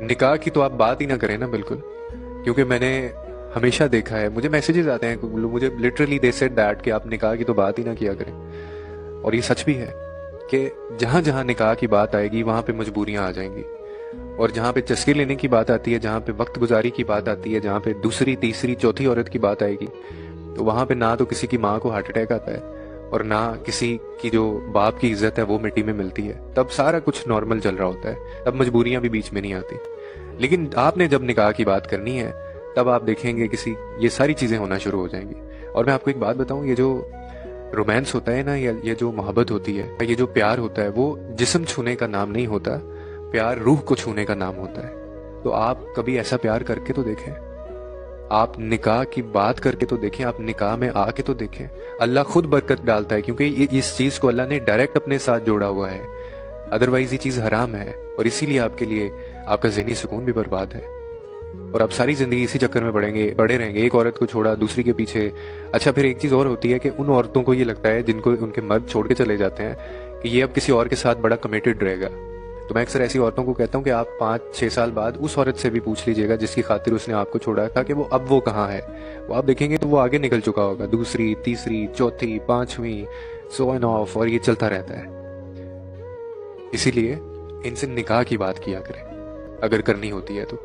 نکاح کی تو آپ بات ہی نہ کریں نا بالکل، کیونکہ میں نے ہمیشہ دیکھا ہے، مجھے میسیجز آتے ہیں، مجھے لٹرلی دے سیڈ دیٹ کہ آپ نکاح کی تو بات ہی نہ کیا کریں. اور یہ سچ بھی ہے کہ جہاں جہاں نکاح کی بات آئے گی وہاں پہ مجبوریاں آ جائیں گی، اور جہاں پہ چسکے لینے کی بات آتی ہے، جہاں پہ وقت گزاری کی بات آتی ہے، جہاں پہ دوسری تیسری چوتھی عورت کی بات آئے گی، تو وہاں پہ نہ تو کسی کی ماں کو ہارٹ اٹیک آتا ہے اور نہ کسی کی جو باپ کی عزت ہے وہ مٹی میں ملتی ہے. تب سارا کچھ نارمل چل رہا ہوتا ہے، تب مجبوریاں بھی بیچ میں نہیں آتی. لیکن آپ نے جب نکاح کی بات کرنی ہے تب آپ دیکھیں گے یہ ساری چیزیں ہونا شروع ہو جائیں گی. اور میں آپ کو ایک بات بتاؤں، یہ جو رومانس ہوتا ہے نا، یا یہ جو محبت ہوتی ہے، یہ جو پیار ہوتا ہے، وہ جسم چھونے کا نام نہیں ہوتا، پیار روح کو چھونے کا نام ہوتا ہے. تو آپ کبھی ایسا پیار کر کے تو دیکھیں، آپ نکاح کی بات کر کے تو دیکھیں، آپ نکاح میں آ کے تو دیکھیں. اللہ خود برکت ڈالتا ہے، کیونکہ اس چیز کو اللہ نے ڈائریکٹ اپنے ساتھ جوڑا ہوا ہے، ادروائز یہ چیز حرام ہے. اور اسی لیے آپ کے لیے آپ کا ذہنی سکون بھی برباد ہے، اور آپ ساری زندگی اسی چکر میں پڑے رہیں گے، ایک عورت کو چھوڑا دوسری کے پیچھے. اچھا، پھر ایک چیز اور ہوتی ہے کہ ان عورتوں کو یہ لگتا ہے جن کو ان کے مرد چھوڑ کے چلے جاتے ہیں کہ یہ اب کسی اور کے ساتھ بڑا کمیٹڈ رہے گا. تو میں اکثر ایسی عورتوں کو کہتا ہوں کہ آپ 5-6 سال بعد اس عورت سے بھی پوچھ لیجئے گا جس کی خاطر اس نے آپ کو چھوڑا تھا کہ وہ کہاں ہے. وہ آپ دیکھیں گے تو وہ آگے نکل چکا ہوگا، دوسری تیسری چوتھی پانچویں، سو اینڈ آف، اور یہ چلتا رہتا ہے. اسی لیے ان سے نکاح کی بات کیا کریں اگر کرنی ہوتی ہے تو.